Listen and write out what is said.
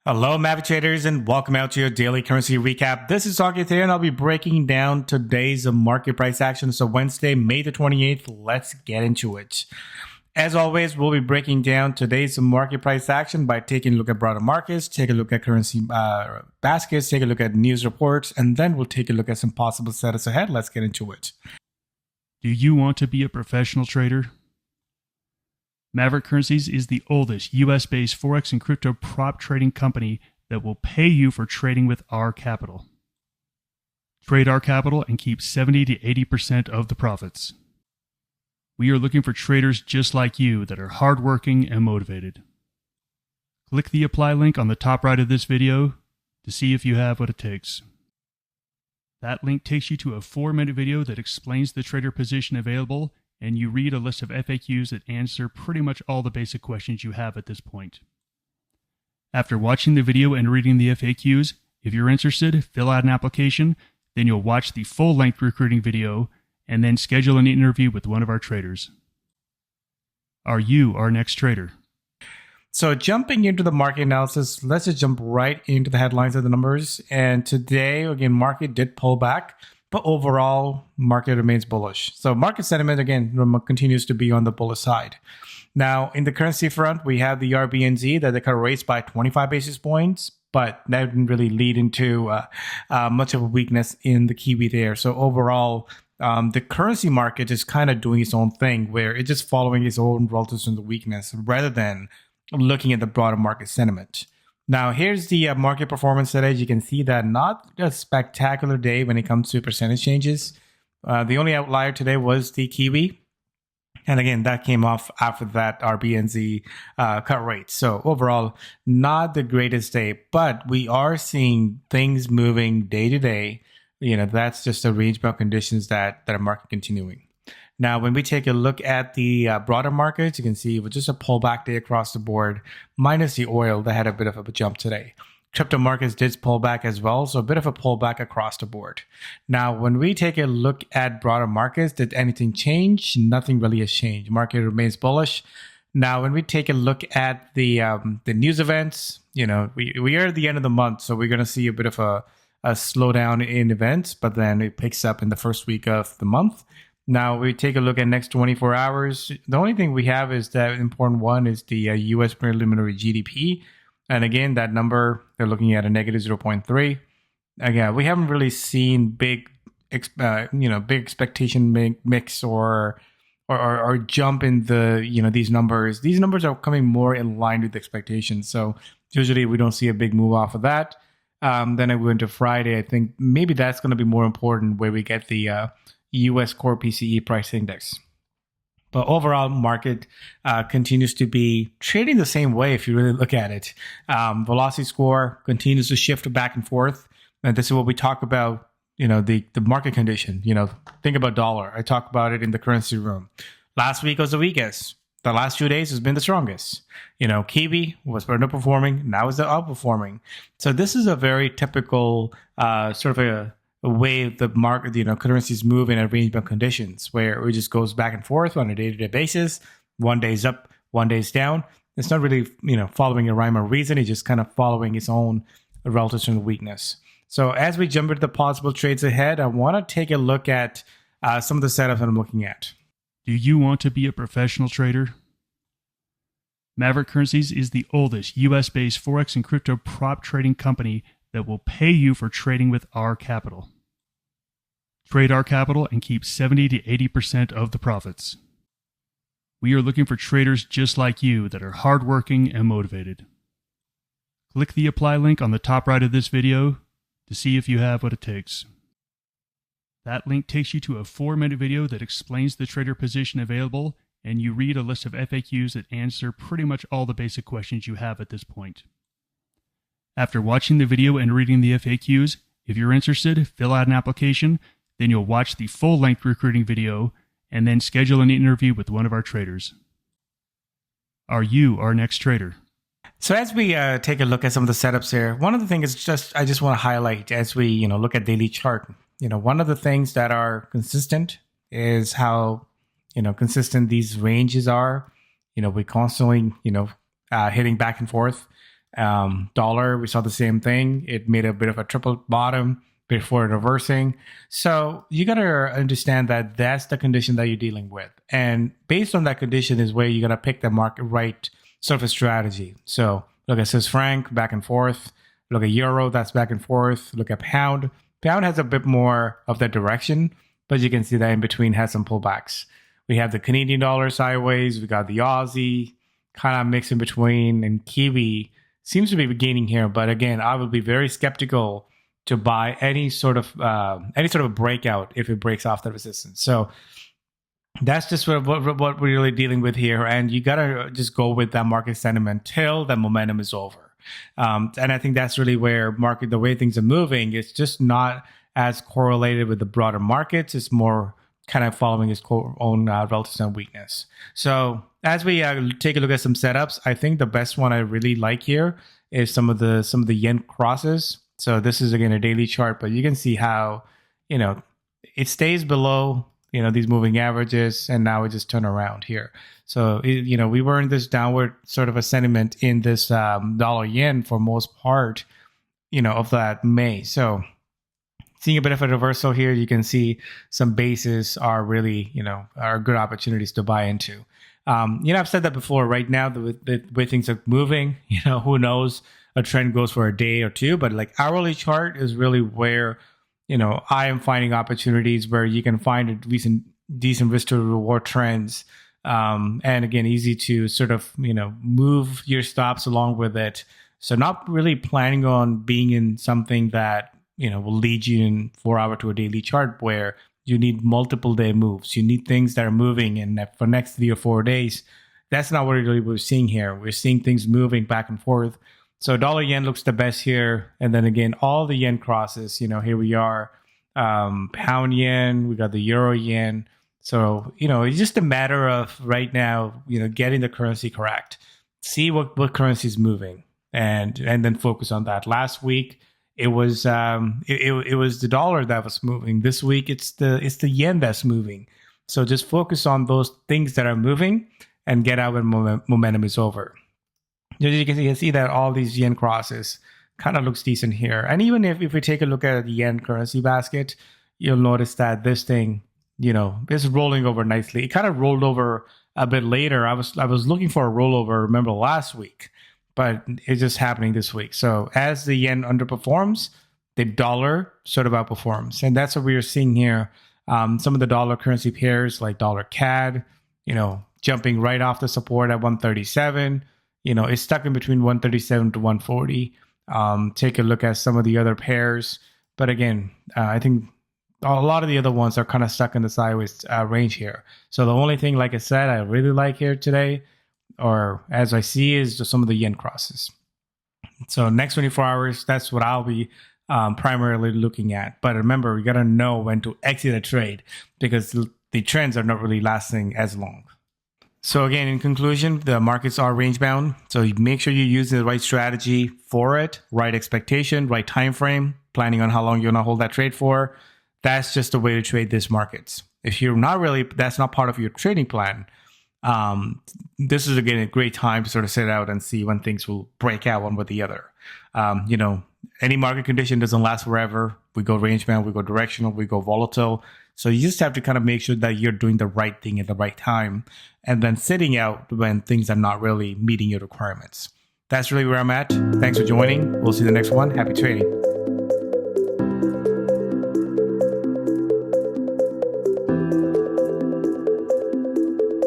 Hello, Maverick traders, and welcome out to your daily currency recap. This is Target here, and I'll be breaking down today's market price action. So Wednesday, May the 28th, let's get into it. As always, we'll be breaking down today's market price action by taking a look at broader markets, take a look at currency baskets, take a look at news reports, and then we'll take a look at some possible setups ahead. Let's get into it. Do you want to be a professional trader? Maverick Currencies is the oldest US-based Forex and crypto prop trading company that will pay you for trading with our capital. Trade our capital and keep 70 to 80% of the profits. We are looking for traders just like you that are hardworking and motivated. Click the apply link on the top right of this video to see if you have what it takes. That link takes you to a 4-minute video that explains the trader position available, and you read a list of FAQs that answer pretty much all the basic questions you have at this point. After watching the video and reading the FAQs, if you're interested, fill out an application, then you'll watch the full-length recruiting video, and then schedule an interview with one of our traders. Are you our next trader? So jumping into the market analysis, let's just jump right into the headlines of the numbers. And today, again, market did pull back, but overall, market remains bullish. So market sentiment, again, continues to be on the bullish side. Now, in the currency front, we have the RBNZ that they kind of raised by 25 basis points, but that didn't really lead into much of a weakness in the Kiwi there. So overall, the currency market is kind of doing its own thing, where it's just following its own relative to the weakness rather than looking at the broader market sentiment. Now, here's the market performance today. You can see that not a spectacular day when it comes to percentage changes. The only outlier today was the Kiwi. And again, that came off after that RBNZ cut rate. So overall, not the greatest day, but we are seeing things moving day to day. You know, that's just a range bound conditions that are market continuing. Now, when we take a look at the broader markets, you can see it was just a pullback day across the board, minus the oil that had a bit of a jump today. Crypto markets did pull back as well, so a bit of a pullback across the board. Now, when we take a look at broader markets, did anything change? Nothing really has changed. Market remains bullish. Now, when we take a look at the news events, you know, we are at the end of the month, so we're going to see a bit of a slowdown in events, but then it picks up in the first week of the month. Now, we take a look at next 24 hours. The only thing we have is that important one is the U.S. preliminary GDP. And again, that number, they're looking at a negative 0.3. Again, we haven't really seen big expectation mix or jump in the, these numbers. These numbers are coming more in line with expectations. So usually we don't see a big move off of that. Then I go into Friday. I think maybe that's going to be more important where we get the U.S. core PCE price index. But overall, market continues to be trading the same way if you really look at it. Velocity score continues to shift back and forth. And this is what we talk about, the market condition. Think about dollar. I talk about it in the currency room. Last week was the weakest. The last 2 days has been the strongest. Kiwi was underperforming. Now is outperforming. So this is a very typical sort of a way the market, currencies move in a range of conditions where it just goes back and forth on a day-to-day basis. One day's up, one day's down. It's not really, following a rhyme or reason. It's just kind of following its own relative to the weakness. So as we jump into the possible trades ahead, I want to take a look at some of the setups that I'm looking at. Do you want to be a professional trader? Maverick Currencies is the oldest US-based Forex and crypto prop trading company that will pay you for trading with our capital. Trade our capital and keep 70 to 80% of the profits. We are looking for traders just like you that are hardworking and motivated. Click the apply link on the top right of this video to see if you have what it takes. That link takes you to a 4-minute video that explains the trader position available, and you read a list of FAQs that answer pretty much all the basic questions you have at this point. After watching the video and reading the FAQs, if you're interested, fill out an application, then you'll watch the full-length recruiting video, and then schedule an interview with one of our traders. Are you our next trader? So as we take a look at some of the setups here, one of the things is I just want to highlight as we look at daily chart. One of the things that are consistent is how consistent these ranges are. We constantly hitting back and forth. Dollar, we saw the same thing. It made a bit of a triple bottom before reversing. So you got to understand that that's the condition that you're dealing with. And based on that condition is where you got to pick the market right sort of a strategy. So look at Swiss franc, back and forth. Look at euro, that's back and forth. Look at pound. Pound has a bit more of that direction, but you can see that in between has some pullbacks. We have the Canadian dollar sideways. We got the Aussie kind of mix in between, and Kiwi seems to be gaining here. But again, I would be very skeptical to buy any sort of a breakout if it breaks off the resistance. So that's just what we're really dealing with here. And you got to just go with that market sentiment till the momentum is over. And I think that's really where the way things are moving, it's just not as correlated with the broader markets. It's more kind of following its own relative weakness. So as we take a look at some setups, I think the best one I really like here is some of the yen crosses. So this is again a daily chart, but you can see how, it stays below, these moving averages, and now it just turn around here. So, we were in this downward sort of a sentiment in this dollar yen for most part, of that May. So seeing a bit of a reversal here, you can see some bases are really, are good opportunities to buy into. I've said that before. Right now, the way things are moving, who knows? A trend goes for a day or two, but like hourly chart is really where, I am finding opportunities where you can find a decent risk to reward trends. And again, easy to sort of, move your stops along with it. So not really planning on being in something that, will lead you in 4 hour to a daily chart where you need multiple day moves. You need things that are moving and for next 3 or 4 days. That's not what really we're seeing here. We're seeing things moving back and forth. So dollar yen looks the best here. And then again, all the yen crosses, here we are, pound yen, we got the euro yen. So, it's just a matter of right now, getting the currency correct, see what currency is moving and then focus on that. Last week, it was it was the dollar that was moving. This week, it's the yen that's moving. So just focus on those things that are moving and get out when momentum is over. You can see that all these yen crosses kind of looks decent here. And even if we take a look at the yen currency basket, you'll notice that this thing, is rolling over nicely. It kind of rolled over a bit later. I was looking for a rollover, remember last week, but it's just happening this week. So as the yen underperforms, the dollar sort of outperforms. And that's what we are seeing here. Some of the dollar currency pairs like dollar CAD, jumping right off the support at 137. It's stuck in between 137 to 140. Take a look at some of the other pairs. But again, I think a lot of the other ones are kind of stuck in the sideways range here. So the only thing, like I said, I really like here today, or as I see, is just some of the yen crosses. So next 24 hours, that's what I'll be primarily looking at. But remember, we got to know when to exit a trade because the trends are not really lasting as long. So again, in conclusion, the markets are range bound. So you make sure you use the right strategy for it, right expectation, right time frame, planning on how long you're going to hold that trade for. That's just the way to trade these markets. If you're not really, that's not part of your trading plan. This is again a great time to sort of sit out and see when things will break out one with the other. Any market condition doesn't last forever. We go range bound, we go directional, we go volatile. So you just have to kind of make sure that you're doing the right thing at the right time and then sitting out when things are not really meeting your requirements. That's really where I'm at. Thanks for joining. We'll see you in the next one. Happy trading.